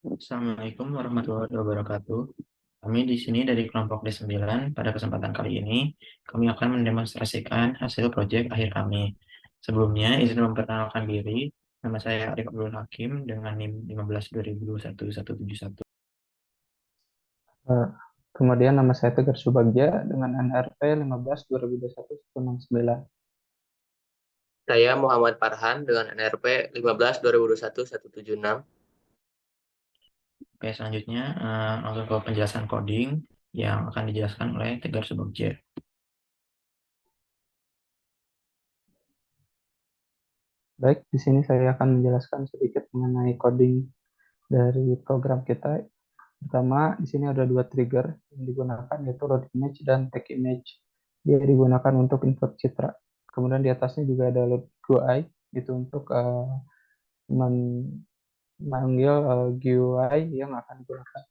Assalamualaikum warahmatullahi wabarakatuh. Kami di sini dari kelompok D9. Pada kesempatan kali ini, kami akan mendemonstrasikan hasil proyek akhir kami. Sebelumnya, izin memperkenalkan diri. Nama saya Arif Abdul Hakim dengan NIM 15 2021 171. Eh, Kemudian nama saya Tegar Subagja dengan NRP 15 2021 169. Saya Muhammad Farhan dengan NRP 15 2021 176. Oke, selanjutnya langsung ke penjelasan coding yang akan dijelaskan oleh Tegar Subagja. Baik, di sini saya akan menjelaskan sedikit mengenai coding dari program kita. Pertama, di sini ada dua trigger yang digunakan, yaitu load image dan take image. Dia digunakan untuk input citra. Kemudian di atasnya juga ada load GUI, itu untuk memanggil GUI yang akan digunakan.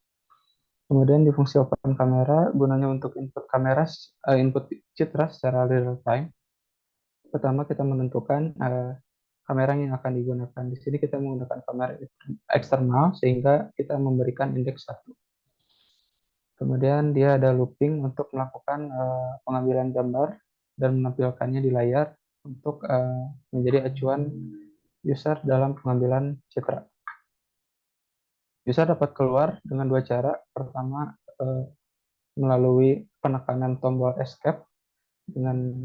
Kemudian di fungsi open kamera, gunanya untuk input kamera, input citra secara real time. Pertama kita menentukan kamera yang akan digunakan. Di sini kita menggunakan kamera eksternal sehingga kita memberikan indeks 1. Kemudian dia ada looping untuk melakukan pengambilan gambar dan menampilkannya di layar untuk menjadi acuan user dalam pengambilan citra. User dapat keluar dengan dua cara. Pertama, melalui penekanan tombol escape dengan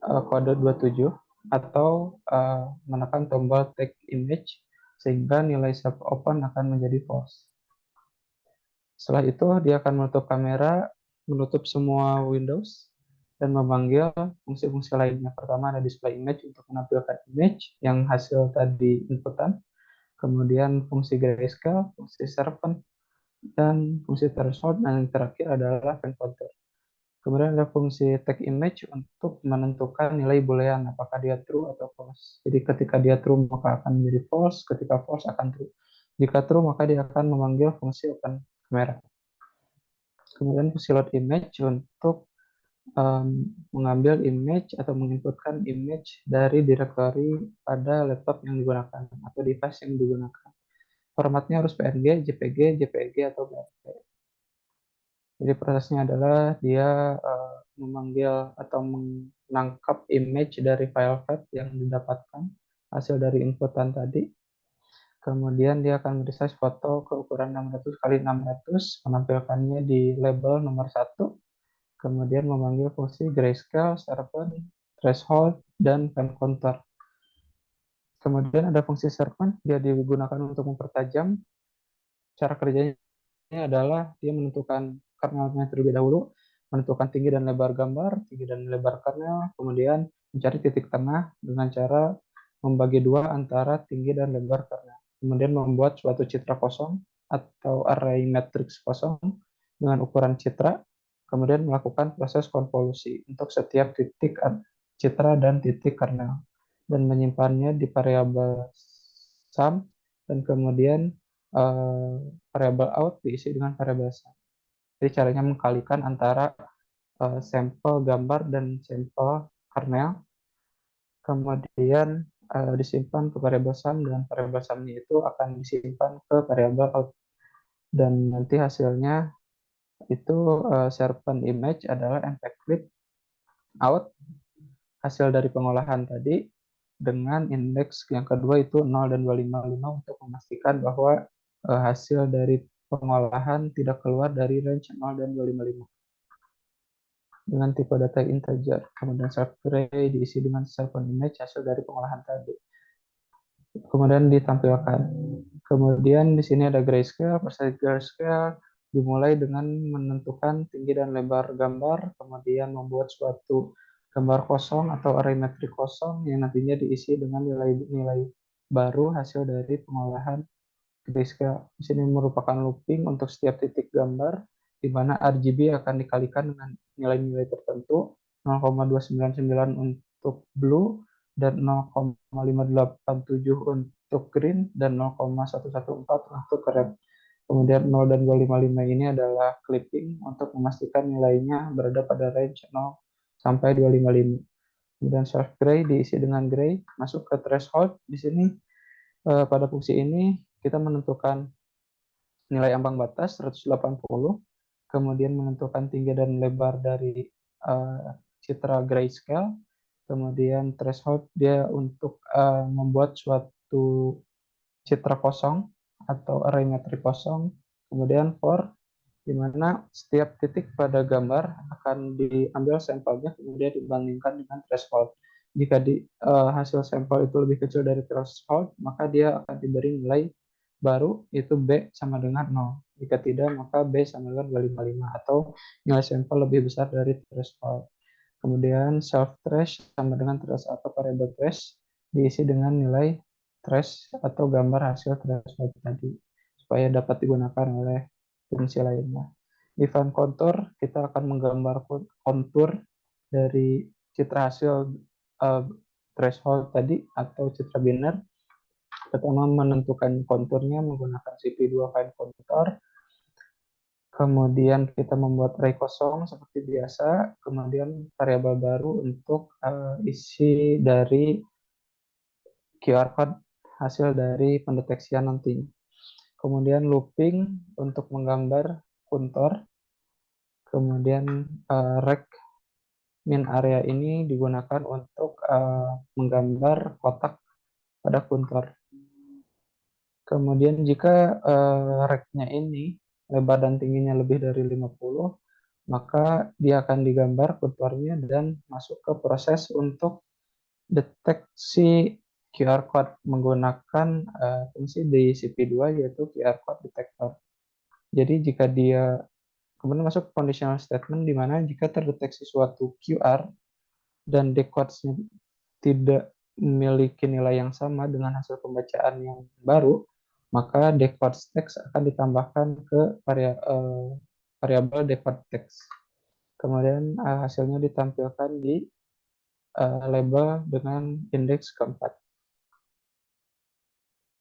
kode 27 atau menekan tombol take image sehingga nilai save open akan menjadi false. Setelah itu dia akan menutup kamera, menutup semua Windows dan memanggil fungsi-fungsi lainnya. Pertama ada display image untuk menampilkan image yang hasil tadi inputan, kemudian fungsi grayscale, fungsi serpent, dan fungsi threshold, dan yang terakhir adalah pen counter. Kemudian ada fungsi take image untuk menentukan nilai boolean, apakah dia true atau false. Jadi ketika dia true maka akan menjadi false, ketika false akan true. Jika true maka dia akan memanggil fungsi open kamera. Kemudian fungsi load image untuk mengambil image atau menginputkan image dari directory pada laptop yang digunakan atau device yang digunakan. Formatnya harus PNG, JPG, JPEG, atau BMP. Jadi prosesnya adalah dia memanggil atau menangkap image dari file FAT yang didapatkan hasil dari inputan tadi. Kemudian dia akan resize foto ke ukuran 600 kali 600, menampilkannya di label nomor 1. Kemudian memanggil fungsi grayscale, serpent, threshold, dan pen counter. Kemudian ada fungsi serpent, dia digunakan untuk mempertajam. Cara kerjanya adalah dia menentukan kernelnya terlebih dahulu, menentukan tinggi dan lebar gambar, tinggi dan lebar kernel, kemudian mencari titik tengah dengan cara membagi dua antara tinggi dan lebar kernel. Kemudian membuat suatu citra kosong atau array matrix kosong dengan ukuran citra, kemudian melakukan proses konvolusi untuk setiap titik citra dan titik kernel, dan menyimpannya di variabel sum, dan kemudian uh, variabel out diisi dengan variabel sum. Jadi caranya mengkalikan antara sampel gambar dan sampel kernel, kemudian disimpan ke variabel sum, dan variabel sumnya itu akan disimpan ke variabel out, dan nanti hasilnya itu serpent image adalah npclip clip out hasil dari pengolahan tadi dengan indeks yang kedua itu 0 dan 255 untuk memastikan bahwa hasil dari pengolahan tidak keluar dari range 0 dan 255 dengan tipe data integer. Kemudian self array diisi dengan serpent image hasil dari pengolahan tadi. Kemudian ditampilkan. Kemudian di sini ada grayscale. Proses grayscale dimulai dengan menentukan tinggi dan lebar gambar, kemudian membuat suatu gambar kosong atau array metrik kosong yang nantinya diisi dengan nilai-nilai baru hasil dari pengolahan grayscale. Di sini merupakan looping untuk setiap titik gambar, di mana RGB akan dikalikan dengan nilai-nilai tertentu, 0,299 untuk blue, dan 0,587 untuk green, dan 0,114 untuk red. Kemudian 0 dan 255 ini adalah clipping untuk memastikan nilainya berada pada range 0 sampai 255. Kemudian soft gray diisi dengan gray, masuk ke threshold. Di sini pada fungsi ini kita menentukan nilai ambang batas 180, kemudian menentukan tinggi dan lebar dari citra grayscale, kemudian threshold dia untuk membuat suatu citra kosong atau array metrik kosong, kemudian for di mana setiap titik pada gambar akan diambil sampelnya kemudian dibandingkan dengan threshold. Jika hasil sampel itu lebih kecil dari threshold, maka dia akan diberi nilai baru, yaitu B sama dengan 0. Jika tidak, maka B sama dengan 255 atau nilai sampel lebih besar dari threshold. Kemudian self trace sama dengan trace atau variable trace diisi dengan nilai trace atau gambar hasil threshold tadi supaya dapat digunakan oleh fungsi lainnya. Di fun contour kita akan menggambar kontur dari citra hasil threshold tadi atau citra biner. Pertama menentukan konturnya menggunakan CP2 fine contour. Kemudian kita membuat array kosong seperti biasa, kemudian variabel baru untuk isi dari QR code hasil dari pendeteksian nanti. Kemudian looping untuk menggambar kontur, kemudian rect min area ini digunakan untuk menggambar kotak pada kontur. Kemudian jika rect-nya ini lebar dan tingginya lebih dari 50, maka dia akan digambar konturnya dan masuk ke proses untuk deteksi QR code menggunakan fungsi di CP2 yaitu QR code detector. Jadi jika dia kemudian masuk conditional statement di mana jika terdeteksi suatu QR dan decode-nya tidak memiliki nilai yang sama dengan hasil pembacaan yang baru, maka decode text akan ditambahkan ke variabel decode text. Kemudian hasilnya ditampilkan di label dengan indeks keempat.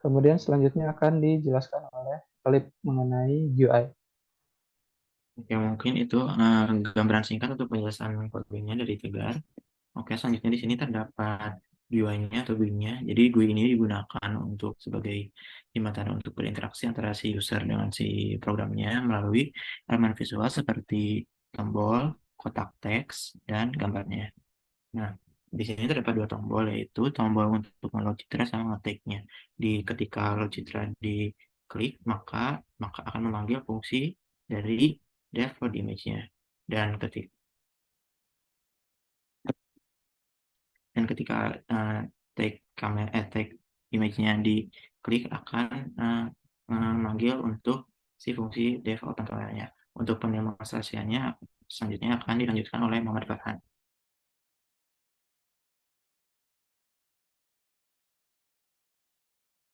Kemudian selanjutnya akan dijelaskan oleh Philip mengenai UI. Oke, mungkin itu gambaran singkat untuk penjelasan codingnya dari Tegar. Oke, selanjutnya di sini terdapat GUI-nya atau GUI-nya. Jadi GUI ini digunakan untuk sebagai jembatan untuk berinteraksi antara si user dengan si programnya melalui elemen visual seperti tombol, kotak teks, dan gambarnya. Nah, di sini terdapat dua tombol, yaitu tombol untuk meload citra sama ngetiknya. Ketika load citra diklik, maka akan memanggil fungsi dari def load image-nya. Dan ketika tag image-nya diklik akan memanggil untuk si fungsi def open kamera-nya. Untuk pendemonstrasiannya selanjutnya akan dilanjutkan oleh Muhammad Farhan.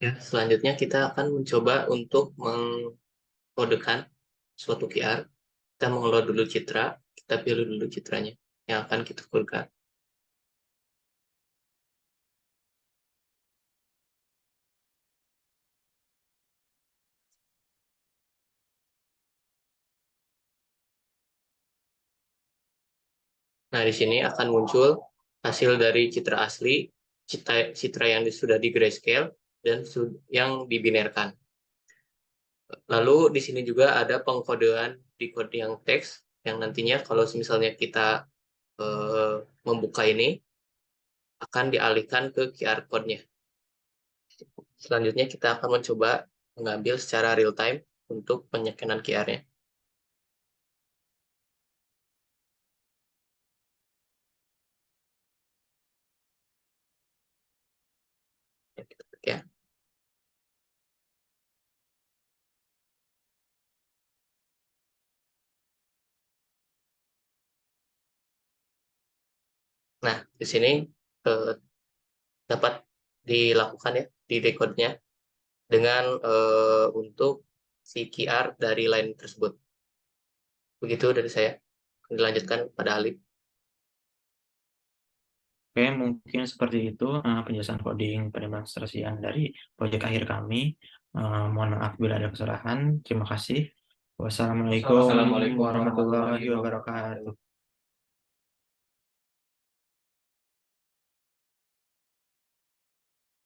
Ya, selanjutnya kita akan mencoba untuk mengkodekan suatu QR. Kita mengelola dulu citra, kita pilih dulu citranya yang akan kita kodekan. Nah, di sini akan muncul hasil dari citra asli, citra yang sudah di grayscale, dan yang dibinerkan. Lalu di sini juga ada pengkodean di kode yang teks, yang nantinya kalau misalnya kita membuka ini, akan dialihkan ke QR code-nya. Selanjutnya kita akan mencoba mengambil secara real time untuk penyekian QR-nya. Ya. Nah, di sini dapat dilakukan ya di decode-nya dengan untuk si QR dari line tersebut. Begitu dari saya. Dilanjutkan pada Ali. Oke, mungkin seperti itu penjelasan coding pendemonstrasian dari proyek akhir kami. Mohon maaf bila ada kesalahan. Terima kasih. Wassalamualaikum warahmatullahi wabarakatuh.